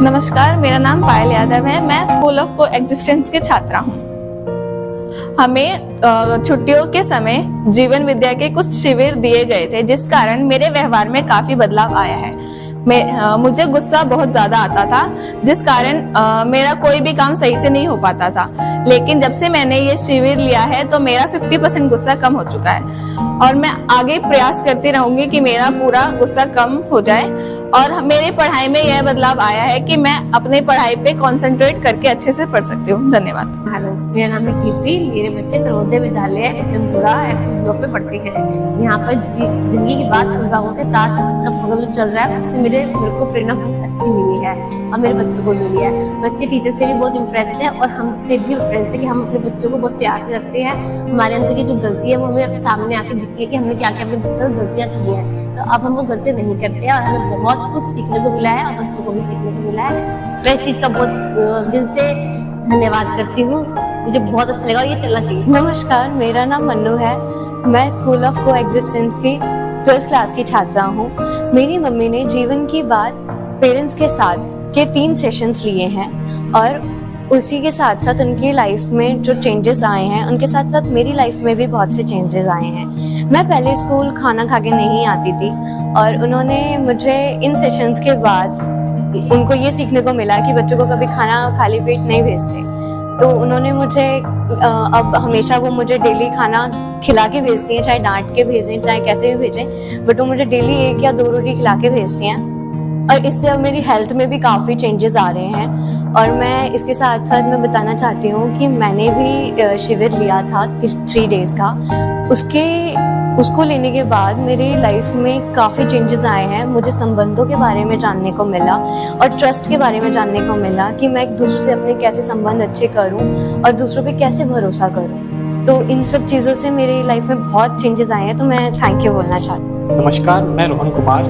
नमस्कार, मेरा नाम पायल यादव है। मैं स्कूल ऑफ कोएग्जिस्टेंस की छात्रा हूँ। हमें छुट्टियों के समय जीवन विद्या के कुछ शिविर दिए गए थे, जिस कारण मेरे व्यवहार में काफी बदलाव आया है। मुझे गुस्सा बहुत ज्यादा आता था, जिस कारण मेरा कोई भी काम सही से नहीं हो पाता था। लेकिन जब से मैंने ये शिविर लिया है तो मेरा 50% गुस्सा कम हो चुका है और मैं आगे प्रयास करती रहूंगी कि मेरा पूरा गुस्सा कम हो जाए। और मेरी पढ़ाई में यह बदलाव आया है कि मैं अपनी पढ़ाई पे कंसंट्रेट करके अच्छे से पढ़ सकती हूँ। धन्यवाद। हेलो, मेरा नाम है कीर्ति। मेरे बच्चे सर्वोदय विद्यालय पूरा एफई ब्लॉक में पढ़ते हैं। यहाँ पर जिंदगी की बात अभिभावकों के साथ का प्रोग्राम चल रहा है, उससे मेरे को प्रेरणा बहुत अच्छी मिली है और मेरे बच्चों को मिली है। बच्चे टीचर से भी बहुत इम्प्रेस हैं और हमसे भी इम्प्रेस है कि हम अपने बच्चों को बहुत प्यार से रखते हैं। हमारे अंदर की जो गलती है वो हमें सामने आके दिखी है कि हमने क्या क्या अपने बच्चों से गलतियाँ की हैं। तो अब हम वो गलतियाँ नहीं करते हैं और हमें बहुत कुछ सीखने को मिला है और बच्चों को भी सीखने को मिला है। मैं इस चीज़ का बहुत दिल से धन्यवाद करती हूँ। मुझे बहुत अच्छा लगा और ये चलना चाहिए। नमस्कार, मेरा नाम मन्नू है। मैं स्कूल ऑफ कोएग्जिस्टेंस की 12th क्लास की छात्रा हूँ। मेरी मम्मी ने जीवन की बात पेरेंट्स के साथ के 3 सेशंस लिए हैं और उसी के साथ साथ उनकी लाइफ में जो चेंजेस आए हैं, उनके साथ साथ मेरी लाइफ में भी बहुत से चेंजेस आए हैं। मैं पहले स्कूल खाना खा के नहीं आती थी और उन्होंने मुझे इन सेशंस के बाद उनको ये सीखने को मिला कि बच्चों को कभी खाना खाली पेट नहीं भेजते। तो उन्होंने मुझे अब हमेशा वो मुझे डेली खाना खिला के भेजती हैं, चाहे डांट के भेजें चाहे कैसे भी भेजें, बट वो मुझे डेली 1 या 2 रोटी खिला के भेजती हैं। और इससे अब मेरी हेल्थ में भी काफ़ी चेंजेस आ रहे हैं। और मैं इसके साथ साथ मैं बताना चाहती हूँ कि मैंने भी शिविर लिया था 3 डेज़ का। उसको लेने के बाद मेरी लाइफ में काफ़ी चेंजेस आए हैं। मुझे संबंधों के बारे में जानने को मिला और ट्रस्ट के बारे में जानने को मिला कि मैं एक दूसरे से अपने कैसे संबंध अच्छे करूं और दूसरों पे कैसे भरोसा करूं। तो इन सब चीज़ों से मेरी लाइफ में बहुत चेंजेस आए हैं। तो मैं थैंक यू बोलना चाहती हूँ। नमस्कार, मैं रोहन कुमार।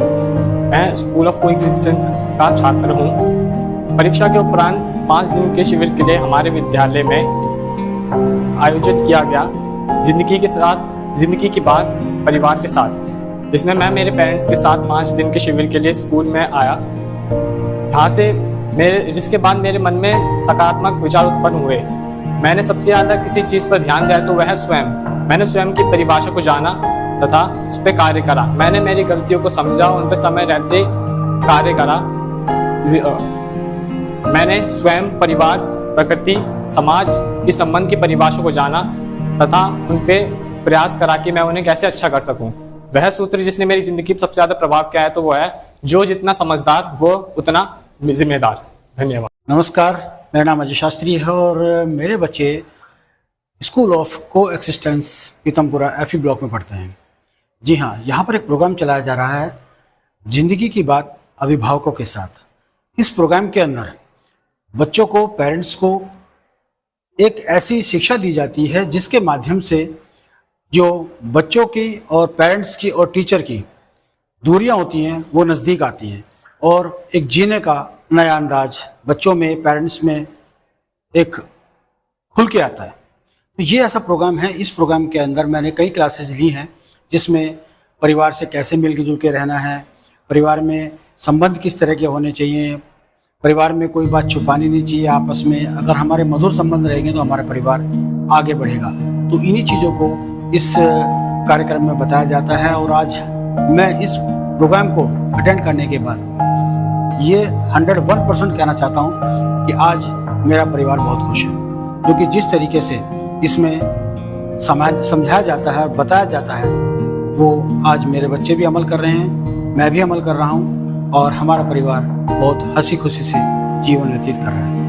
मैं स्कूल ऑफ कोएग्जिस्टेंस का छात्र हूँ। परीक्षा के उपरांत 5 दिन के शिविर के लिए हमारे विद्यालय में आयोजित किया गया जिंदगी की बात परिवार के साथ, जिसमें मैं मेरे पेरेंट्स के साथ 5 दिन के शिविर के लिए स्कूल में आया। यहाँ से जिसके बाद मेरे मन में सकारात्मक विचार उत्पन्न हुए। मैंने सबसे ज़्यादा किसी चीज़ पर ध्यान दिया तो वह स्वयं। मैंने स्वयं की परिभाषा को जाना तथा उस पर कार्य करा। मैंने मेरी गलतियों को समझा, उन पर समय रहते कार्य करा। मैंने स्वयं, परिवार, प्रकृति, समाज की संबंध की परिभाषा को जाना तथा उन पे प्रयास करा कि मैं उन्हें कैसे अच्छा कर सकूं। वह सूत्र जिसने मेरी जिंदगी पर सबसे ज्यादा प्रभाव किया है तो वो है, जो जितना समझदार वो उतना जिम्मेदार। धन्यवाद। नमस्कार, मेरा नाम अजय शास्त्री है और मेरे बच्चे school of coexistence Pitampura FE block में पढ़ते हैं। जी हाँ, यहाँ पर एक प्रोग्राम चलाया जा रहा है, जिंदगी की बात अभिभावकों के साथ। इस प्रोग्राम के अंदर बच्चों को, पेरेंट्स को एक ऐसी शिक्षा दी जाती है जिसके माध्यम से जो बच्चों की और पेरेंट्स की और टीचर की दूरियां होती हैं वो नज़दीक आती हैं और एक जीने का नया अंदाज बच्चों में, पेरेंट्स में एक खुल के आता है। तो ये ऐसा प्रोग्राम है। इस प्रोग्राम के अंदर मैंने कई क्लासेस ली हैं जिसमें परिवार से कैसे मिलके जुल के रहना है, परिवार में संबंध किस तरह के होने चाहिए, परिवार में कोई बात छुपानी नहीं चाहिए आपस में। अगर हमारे मधुर संबंध रहेंगे तो हमारा परिवार आगे बढ़ेगा। तो इन्हीं चीज़ों को इस कार्यक्रम में बताया जाता है और आज मैं इस प्रोग्राम को अटेंड करने के बाद ये 101% कहना चाहता हूँ कि आज मेरा परिवार बहुत खुश है, क्योंकि जिस तरीके से इसमें समझाया जाता है और बताया जाता है वो आज मेरे बच्चे भी अमल कर रहे हैं, मैं भी अमल कर रहा हूँ और हमारा परिवार बहुत हंसी खुशी से जीवन व्यतीत कर रहा है।